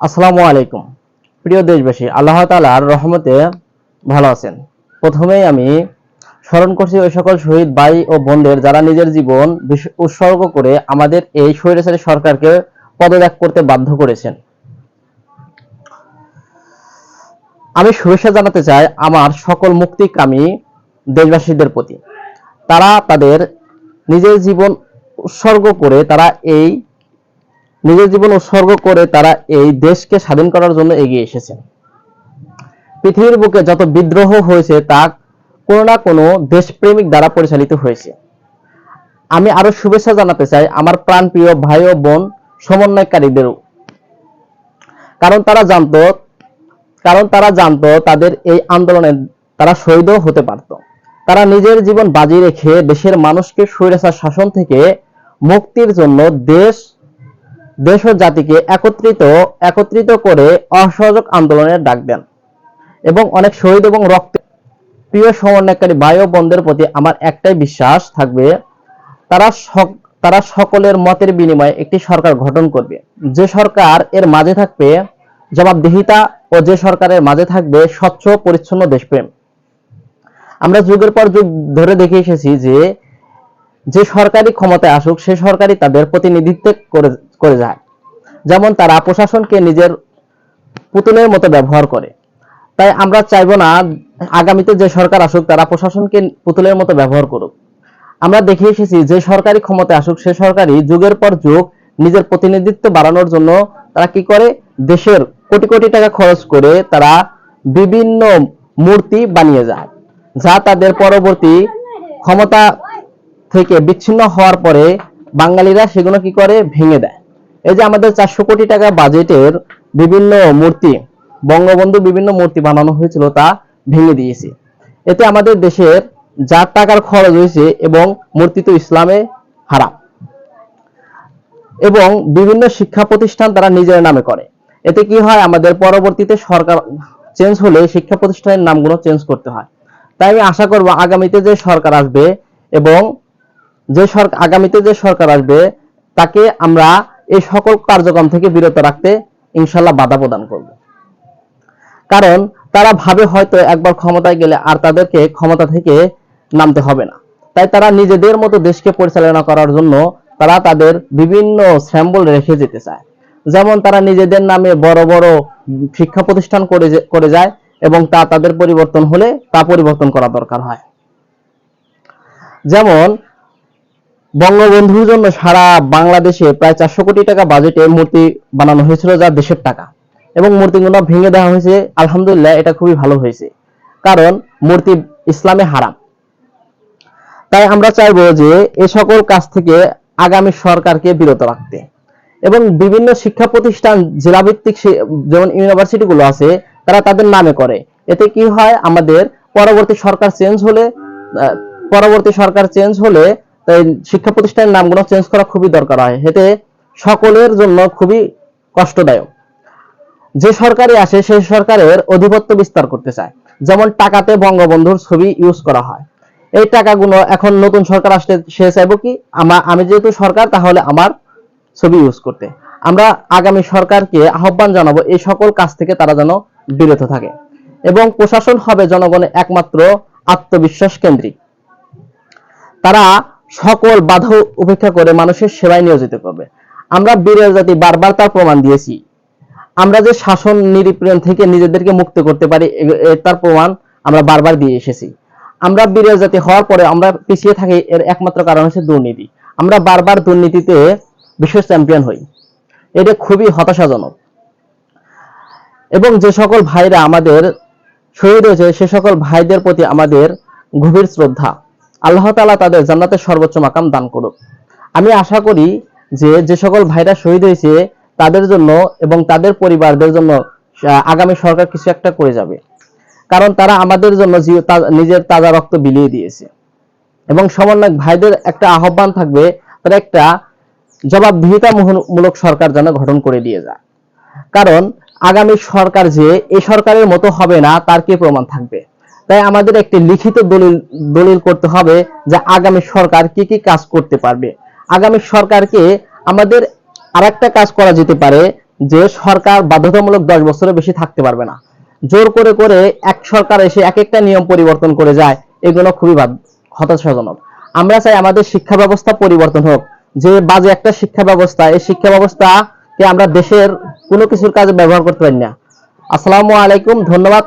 আসসালামু আলাইকুম। প্রিয় দেশবাসী, আল্লাহ তাআলার রহমতে ভালো আছেন। প্রথমেই আমি স্মরণ করছি ওই সকল শহীদ ভাই ও বোনদের যারা নিজের জীবন উৎসর্গ করে আমাদের এই স্বৈরাচারী সরকারকে পদত্যাগ করতে বাধ্য করেছেন। আমি শুভেচ্ছা জানাতে চাই আমার সকল মুক্তিকামী দেশবাসীদের প্রতি। তারা তাদের নিজের জীবন উৎসর্গ করে তারা এই দেশকে স্বাধীন করার জন্য এগিয়ে এসেছেন। পৃথিবীর বুকে যত বিদ্রোহ হয়েছে তা কোনো না কোনো দেশপ্রেমিক দ্বারা পরিচালিত হয়েছে। আমি আরো শুভেচ্ছা জানাতে চাই আমার প্রাণপ্রিয় ভাই ও বোন সমন্বয়কারীদেরও, কারণ তারা জানতো তাদের এই আন্দোলনে তারা শহীদও হতে পারত। তারা নিজের জীবন বাজি রেখে দেশের মানুষকে স্বৈরাচার শাসন থেকে মুক্তির জন্য দেশ ও জাতিকে একত্রিত করে অসহযোগ আন্দোলনের ডাক দেন এবং অনেক শহীদ এবং রক্ত। প্রিয় সমন্বয়কারী ভাই ও বোনদের প্রতি আমার একটাই বিশ্বাস থাকবে, তারা সকলের মতের বিনিময়ে একটি সরকার গঠন করবে, যে সরকার এর মাঝে থাকবে জবাবদিহিতা ও যে সরকারের মাঝে থাকবে স্বচ্ছ পরিচ্ছন্ন দেশপ্রেম। আমরা যুগের পর যুগ ধরে দেখে এসেছি যে সরকারি ক্ষমতায় আসুক সে সরকারই তাদের প্রতিনিধিত্ব করে যায়। যেমন তারা প্রশাসনকে নিজের পুতুলের মতো ব্যবহার করে। তাই আমরা চাইবো না আগামীতে যে সরকার আসুক তারা প্রশাসনকে পুতুলের মতো ব্যবহার করুক। আমরা দেখে এসেছি যে সরকারি ক্ষমতায় আসুক সে সরকারই যুগের পর যুগ নিজের প্রতিনিধিত্ব বাড়ানোর জন্য তারা কি করে, দেশের কোটি কোটি টাকা খরচ করে তারা বিভিন্ন মূর্তি বানিয়ে যায়, যা তাদের পরবর্তী ক্ষমতা থেকে বিচ্ছিন্ন হওয়ার পরে বাঙালিরা সেগুলো কি করে, ভেঙে দেয়। এই যে আমাদের 400 কোটি টাকা বাজেটের বিভিন্ন মূর্তি, বঙ্গবন্ধু বিভিন্ন মূর্তি বানানো হয়েছিল তা ভেঙে দিয়েছে। এতে আমাদের দেশের যা টাকার খরচ হয়েছে এবং মূর্তি তো ইসলামে হারাম। এবং বিভিন্ন শিক্ষা প্রতিষ্ঠান তারা নিজের নামে করে। এতে কি হয়, আমাদের পরবর্তীতে সরকার চেঞ্জ হলে শিক্ষা প্রতিষ্ঠানের নামগুলো চেঞ্জ করতে হয়। তাই আমি আশা করব আগামীতে যে সরকার আসবে তাকে আমরা এই সকল কার্যক্রম থেকে বিরত রাখতে ইনশাল্লাহ বাধা প্রদান করব। কারণ তারা ভাবে হয়তো একবার ক্ষমতায় গেলে আর তাদেরকে ক্ষমতা থেকে নামতে হবে না। তাই তারা নিজেদের মতো দেশকে পরিচালনা করার জন্য তারা তাদের বিভিন্ন স্যাম্বল রেখে যেতে চায়। যেমন তারা নিজেদের নামে বড় বড় শিক্ষা প্রতিষ্ঠান করে যায় এবং তা তাদের পরিবর্তন হলে তা পরিবর্তন করা দরকার হয়। যেমন বঙ্গবন্ধুর জন্য সারা বাংলাদেশে প্রায় 400 কোটি টাকা বাজেটে মূর্তি বানানো হয়েছিল, যা দেশের টাকা, এবং মূর্তিগুলো ভেঙে দেওয়া হয়েছে। আলহামদুলিল্লাহ, এটা খুবই ভালো হয়েছে, কারণ মূর্তি ইসলামে হারাম। তাই আমরা চাইবো যে এ সকল কাজ থেকে আগামী সরকারকে বিরত রাখতে এবং বিভিন্ন শিক্ষা প্রতিষ্ঠান জেলাভিত্তিক যেমন ইউনিভার্সিটি গুলো আছে তারা তাদের নামে করে। এতে কি হয়, আমাদের পরবর্তী সরকার চেঞ্জ হলে তাই শিক্ষা প্রতিষ্ঠানের নামগুলো চেঞ্জ করা খুবই দরকার হয়। এতে সকলের জন্য খুবই কষ্টদায়ক। যে সরকারই আসে সেই সরকারের আধিপত্য বিস্তার করতে চায়। যেমন টাকাতে বঙ্গবন্ধুর ছবি ইউজ করা হয়। এই টাকাগুলো এখন নতুন সরকার আসলে সে চাইবো কি, আমি যেহেতু সরকার তাহলে আমার ছবি ইউজ করতে। আমরা আগামী সরকারকে আহ্বান জানাবো এই সকল কাজ থেকে তারা যেন বিরত থাকে এবং প্রশাসন হবে জনগণের একমাত্র আত্মবিশ্বাস কেন্দ্রিক। তারা সকল বাধা উপেক্ষা করে মানুষের সেবায় নিয়োজিত করবে। আমরা বীরের জাতি বারবার তার প্রমাণ দিয়েছি। আমরা যে শাসন নিপীড়ন থেকে নিজেদেরকে মুক্ত করতে পারি তার প্রমাণ আমরা বারবার দিয়ে এসেছি। আমরা বীরের জাতি হওয়ার পরে আমরা পিছিয়ে থাকি, এর একমাত্র কারণ হচ্ছে দুর্নীতি। আমরা বারবার দুর্নীতিতে বিশ্ব চ্যাম্পিয়ন হই, এটা খুবই হতাশাজনক। এবং যে সকল ভাইরা আমাদের শহীদ হয়েছে সে সকল ভাইদের প্রতি আমাদের গভীর শ্রদ্ধা। আল্লাহ তাআলা তাদের জান্নাতের সর্বোচ্চ মাকাম দান করুক। আমি আশা করি যে সকল ভাইরা শহীদ হয়েছে তাদের জন্য এবং তাদের পরিবারদের জন্য আগামী সরকার কিছু একটা করে যাবে, কারণ তারা আমাদের জন্য নিজের তাজা রক্ত বিলিয়ে দিয়েছে। এবং সমন্বয়ক ভাইদের একটা আহ্বান থাকবে, তারা একটা জবাবদিহিতামূলক সরকার যেন গঠন করে দিয়ে যায়। কারণ আগামী সরকার যে এই সরকারের মতো হবে না তার কি প্রমাণ থাকবে। তাই আমাদের একটি লিখিত দলিল করতে হবে যে আগামী সরকার কি কি কাজ করতে পারবে। আগামী সরকারকে আমাদের আরেকটা কাজ করা যেতে পারে যে সরকার বাধ্যতামূলক 10 বছরের বেশি থাকতে পারবে না, জোর করে করে এক সরকার এসে এক একটা নিয়ম পরিবর্তন করে যায়, এগুলো খুবই হতাশাজনক। আমরা চাই আমাদের শিক্ষা ব্যবস্থা পরিবর্তন হোক, যে বাজে একটা শিক্ষা ব্যবস্থা, এই শিক্ষা ব্যবস্থাকে আমরা দেশের কোনো কিছুর কাজে ব্যবহার করতে পারি না। আসসালামু আলাইকুম, ধন্যবাদ।